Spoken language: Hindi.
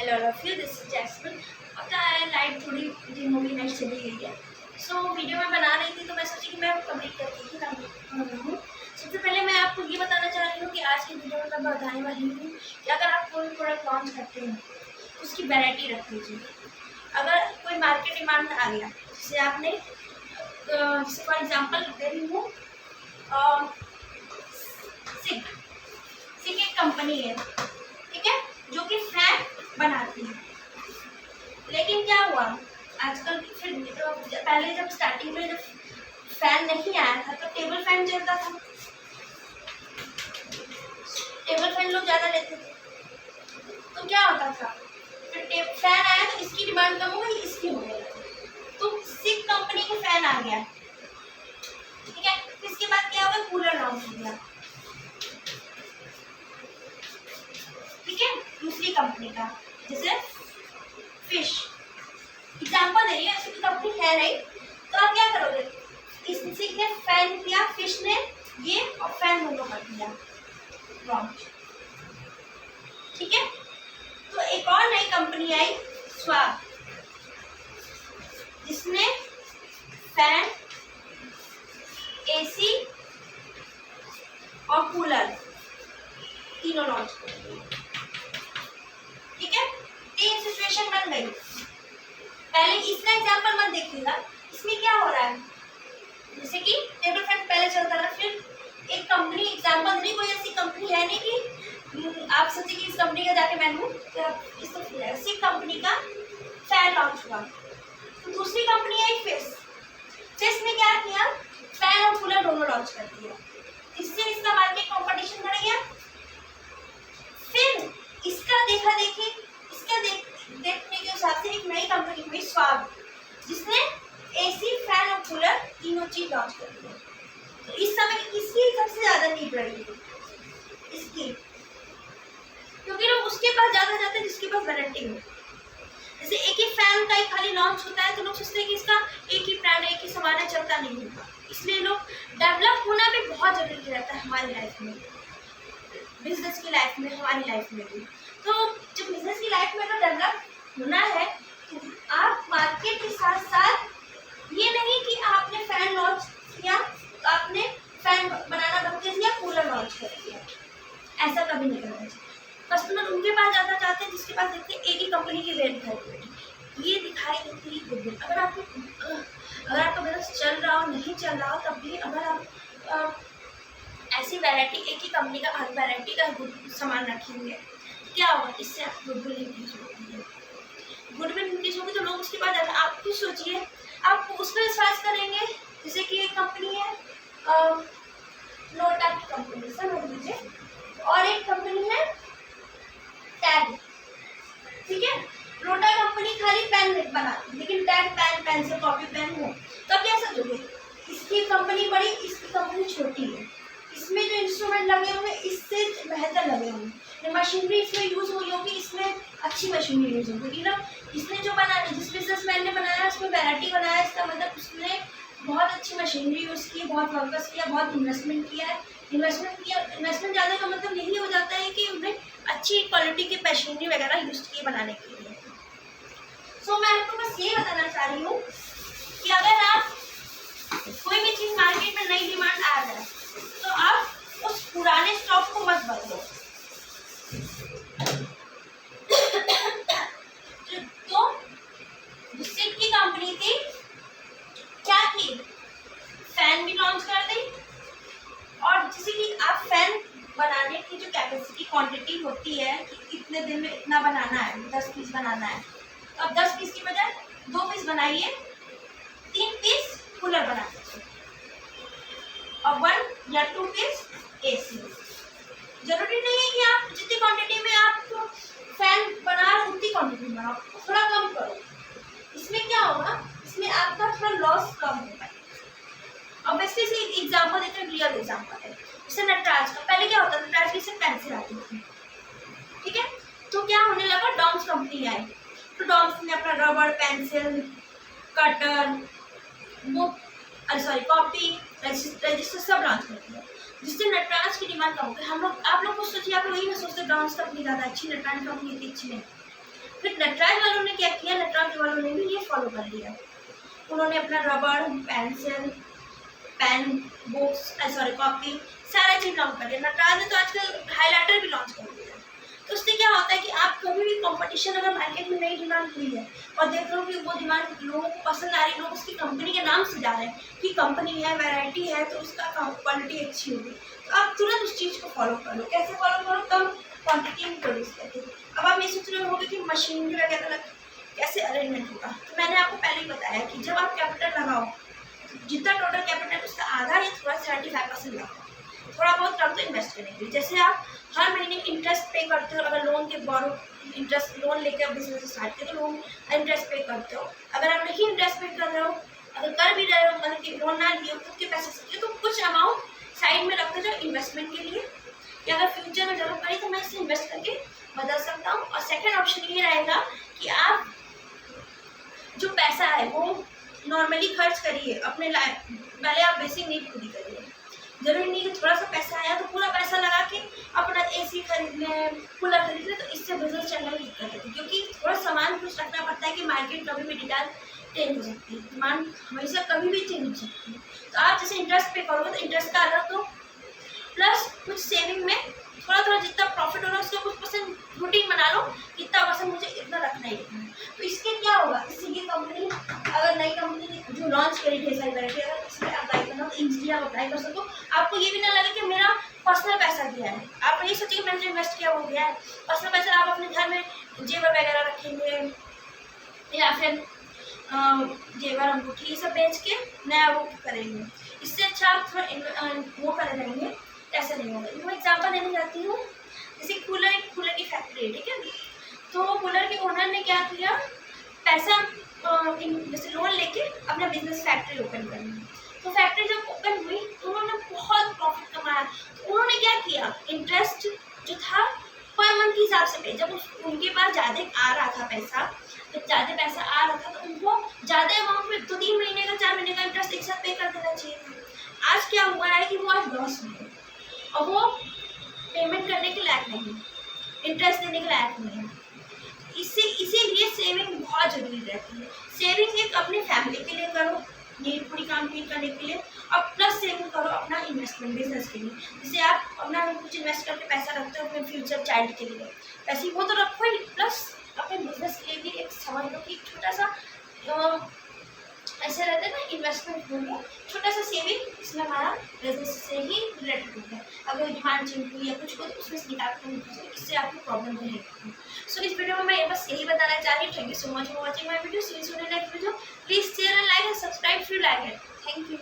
Hello Rafi, this is Jasmine. पता है लाइट थोड़ी दिन हो गई, नेट चली गई है। सो वीडियो में बना रही थी तो मैं सोची कि मैं कंप्लीट करके ही हूँ। सबसे पहले मैं आपको ये बताना चाह रही हूँ कि आज की वीडियो में मैं बताने वाली हूँ कि अगर आप कोई प्रोडक्ट लॉन्च करते हैं तो उसकी वैरायटी रख लीजिए। अगर कोई मार्केट डिमांड आ गया जैसे आपने फॉर एग्जाम्पल दे रही हूँ, सिक एक कंपनी है, ठीक है, जो कि फैन बनाती है। लेकिन क्या हुआ आजकल, फिर पहले जब स्टार्टिंग में जब फैन नहीं आया था तो टेबल फैन चलता था, टेबल फैन लोग ज़्यादा लेते थे। तो क्या होता था, फिर फैन आया तो इसकी डिमांड कम हो गई, इसकी हो गई, तो सिक कंपनी का फैन आ गया, ठीक है। इसके बाद क्या हुआ, कूलर लॉन्च हो गया, ठीक है, दूसरी कंपनी का, जैसे फिश एग्जाम्पल है, ऐसी कोई कंपनी है नहीं। तो आप क्या करोगे, इसने ने फैन किया, फिश ने ये और फैन दोनों कर दिया लॉन्च, ठीक है। तो एक और नई कंपनी आई स्वाग, जिसने फैन, एसी और कूलर तीनों लॉन्च कर दिए, ठीक है। तीन सिचुएशन बन गई। पहले इसका एग्जांपल मत देखिएगा, इसमें क्या हो रहा है, जैसे कि टेबल फैन पहले चलता था, फिर एक कंपनी एग्जांपल नहीं, कोई ऐसी कंपनी है नहीं कि आप सोचिए कि इस कंपनी का जाके मैं लूँ तो इसको इसी कंपनी का फैन लॉन्च हुआ। तो दूसरी कंपनी आई फिश ने क्या किया, फैन और कूलर दोनों लॉन्च कर दिया, इससे इसका मार्केट कॉम्पिटिशन बढ़ गया। फिर इसका देखा देखी, इसका देखने के हिसाब से एक नई कंपनी हुई स्वाग, जिसने एसी, फैन और कूलर तीनों चीज लॉन्च कर दिया। तो इस समय इसकी सबसे ज्यादा नीड रही इसकी, क्योंकि लोग उसके पास ज्यादा जाते हैं जिसके पास वारंटी हो। जैसे एक ही फैन का ही खाली लॉन्च होता है तो लोग सोचते हैं कि इसका एक ही ब्रांड है, एक ही सामान है, चलता नहीं होगा। इसलिए लोग डेवलप होना भी बहुत जरूरी रहता है हमारी लाइफ में, बिजनेस की लाइफ में, हमारी लाइफ में भी। तो जब बिजनेस की लाइफ में तो डेवलप होना है तो आप मार्केट के साथ साथ ये नहीं कि आपने फैन लॉन्च किया तो आपने फैन बनाना बंद कर दिया, कूलर लॉन्च कर दिया, ऐसा कभी नहीं करना चाहिए। कस्टमर उनके पास जाना चाहते हैं जिसके पास देखते हैं एक ही कंपनी की रेट है, ये दिखाई देती है गुडविल। अगर आपका बिजनेस चल रहा हो, नहीं चल रहा हो, तब भी अगर आप ऐसी वैरायटी, एक ही कंपनी का हर वैरायटी का सामान रखेंगे, क्या होगा, इससे आप गुडविल इंक्रीज होगी। गुडविल इंक्रीज होगी तो लोग उसके बाद जाना। आप खुद सोचिए, आप उस पर सर्च करेंगे, जैसे कि एक कंपनी है नोटा की कंपनी, समझ लीजिए, और एक कंपनी है टैग, ठीक है। नोटा कंपनी खाली पेन बनाती है, लेकिन tag pen, pencil, copy, pen हो, तो क्या सोचोगे, इसकी कंपनी बड़ी, इसकी कंपनी छोटी है, इसमें जो इंस्ट्रूमेंट लगे हुए इससे बेहतर लगे होंगे, मशीनरी इसमें यूज हुई होगी, इसमें अच्छी मशीनरी यूज होगी ना। इसने जो बनाया, जिस बिजनेसमैन ने बनाया उसमें वैरायटी बनाया, इसका मतलब उसने बहुत अच्छी मशीनरी यूज़ की, बहुत वर्कर्स किया, बहुत इन्वेस्टमेंट किया है। इन्वेस्टमेंट ज़्यादा का मतलब यही हो जाता है कि उन्हें अच्छी क्वालिटी की मशीनरी वगैरह यूज की बनाने के लिए। सो मैं आपको बस ये बताना चाह रही हूँ कि अगर आप कोई भी चीज़ मार्केट में नई डिमांड आ जाए तो आप उस पुराने स्टॉक को मत बदलो। तो सिक की कंपनी थी, क्या की, फैन भी लॉन्च कर दी, और जैसे कि आप फैन बनाने की जो कैपेसिटी, क्वांटिटी होती है कि इतने दिन में इतना बनाना है, 10 पीस बनाना है, तो अब 10 पीस की बजाय 2 पीस बनाइए, 3 पीस कूलर बना सकते, और 1 या 2 पीस एसी। जरूरी नहीं है कि आप जितनी क्वांटिटी में आप फैन बना रहे उतनी क्वांटिटी बनाओ, थोड़ा कम करो। इसमें क्या होगा, इसमें आपका थोड़ा लॉस कम होगा। अब वैसे से एग्जाम्पल देते हैं, रियल एग्जाम्पल है, जैसे नटराज का। पहले क्या होता था, नटराज की सिर्फ पेंसिल आती थी, ठीक है। तो क्या होने लगा, डॉम्स कंपनी आई, तो डॉम्स ने अपना रबड़, pencil, cutter, book, copy, register सब लॉन्च कर दिया, जिससे नटराज की डिमांड कम हो गई। आप लोग कुछ सोचिए, आप लोग यही ना सोचते डॉम्स कंपनी ज़्यादा अच्छी, नटराज कंपनी इतनी अच्छी नहीं। फिर नटराज वालों ने क्या किया, नटराज वालों ने भी ये फॉलो कर लिया। उन्होंने अपना रबड़, pencil, pen, books, sorry copy, सारा चीज लॉन्च कर दिया। नटराज ने तो आजकल हाईलाइटर भी लॉन्च कर दिया। तो उससे क्या होता है कि आप कभी भी कंपटीशन अगर मार्केट में नई डिमांड हुई है और देख रहे हो कि वो डिमांड लोगों को पसंद आ रही है, लोग उसकी कंपनी के नाम से जा रहे हैं कि कंपनी है, वैरायटी है, तो उसका क्वालिटी अच्छी होगी, तो आप तुरंत उस चीज़ को फॉलो कर लो। कैसे फॉलो करो, कम क्वान्टिटी में प्रोड्यूस करके। अब आप ये सोच रहे होंगे कि मशीनरी वगैरह कैसे अरेंजमेंट होगा, तो मैंने आपको पहले ही बताया कि जब आप कैपिटल लगाओ, जितना टोटल कैपिटल उसका आधा या थोड़ा 75% लगाओ, थोड़ा बहुत कम तो इन्वेस्ट करेंगे। जैसे आप हर महीने इंटरेस्ट पे करते हो, अगर लोन के बोरो इंटरेस्ट लोन लेके आप बिजनेस स्टार्ट करते हो, लोन इंटरेस्ट पे करते हो। अगर आप नहीं इंटरेस्ट पे कर रहे हो, अगर कर भी रहे हो, मतलब कि लोन ना लिए हो, खुद के पैसे से, तो कुछ अमाउंट साइड में रखते जाओ इन्वेस्टमेंट के लिए, कि अगर फ्यूचर में जरूरत पड़ी तो मैं इससे इन्वेस्ट करके बदल सकता हूँ। और सेकेंड ऑप्शन ये रहेगा कि आप जो पैसा है वो नॉर्मली खर्च करिए अपने लाइफ, पहले आप बेसिक नीड पूरी करिए। जरूरी नहीं कि थोड़ा सा पैसा आया तो पूरा पैसा लगा के अपना एसी खरीद लें, कूलर खरीद लें, तो इससे बिजनेस चलने में दिक्कत है, क्योंकि थोड़ा सामान कुछ रखना पड़ता है कि मार्केट कभी भी डिमांड चेंज हो सकती है, डिमांड हमेशा कभी भी चेंज हो सकती है। तो आप जैसे इंटरेस्ट पे करोगे तो इंटरेस्ट का अलग दो, प्लस कुछ सेविंग में थोड़ा थोड़ा जितना प्रॉफिट हो रहा है उसका कुछ परसेंट रूटीन बना लो, इतना परसेंट मुझे इतना रखना ही रखना है। तो इसके क्या होगा, इससे ये कंपनी, अगर नई कंपनी जो लॉन्च करी ढेर सारी वैरायटी, अगर इसमें अप्लाई करना तो इजीली आप अप्लाई कर सको। आपको ये भी ना लगे कि मेरा पर्सनल पैसा गया है, आप ये सोचिए कि मैंने जो इन्वेस्ट किया वो गया है। पर्सनल पैसा आप अपने घर में जेवर वगैरह रखेंगे या फिर जेवर अंगूठी ये सब बेच के नया वो करेंगे, इससे अच्छा आप थोड़ा वो कर रहेंगे, ऐसा नहीं होगा। मैं एग्जाम्पल देने जाती हूँ, जैसे कूलर की फैक्ट्री है, ठीक है, तो कूलर के ओनर ने क्या किया, पैसा जैसे लोन लेके अपना बिजनेस फैक्ट्री ओपन करनी, तो फैक्ट्री जब ओपन हुई तो उन्होंने बहुत प्रॉफिट कमाया। तो उन्होंने क्या किया, इंटरेस्ट जो था पर मंथ के हिसाब से पे, जब उनके पास ज़्यादा आ रहा था पैसा, जब ज़्यादा पैसा आ रहा था तो उनको ज़्यादा अमाउंट में 2-3 महीने का 4 महीने का इंटरेस्ट एक साथ पे कर देना चाहिए था। आज क्या हुआ है कि वो आज लॉस में है और वो पेमेंट करने के लायक नहीं, इंटरेस्ट देने के लायक नहीं है। इसीलिए सेविंग बहुत जरूरी रहती है। सेविंग एक अपनी फैमिली के लिए करो, नीड पूरी कंप्लीट करने के लिए, और प्लस सेविंग करो अपना इन्वेस्टमेंट बिजनेस के लिए। जैसे आप अपना कुछ इन्वेस्ट करके पैसा रखते हो अपने फ्यूचर चाइल्ड के लिए, वैसे वो तो रखो ही, प्लस अपने बिजनेस के लिए भी एक समझ लो कि छोटा सा ऐसे रहता है ना, इन्वेस्टमेंट होगा, छोटा सा सेविंग, इसमें हमारा बिजनेस से ही रिलेटेड होता है। अगर डिमांड चेंज हुई या कुछ हो तो उसमें से निकाल कर इससे आपको प्रॉब्लम नहीं है। सो इस वीडियो में मैं बस यही बताना चाह रही हूँ। Thank you so much for watching my video. See you soon in next video. Please share and like and subscribe if you like it. Thank you.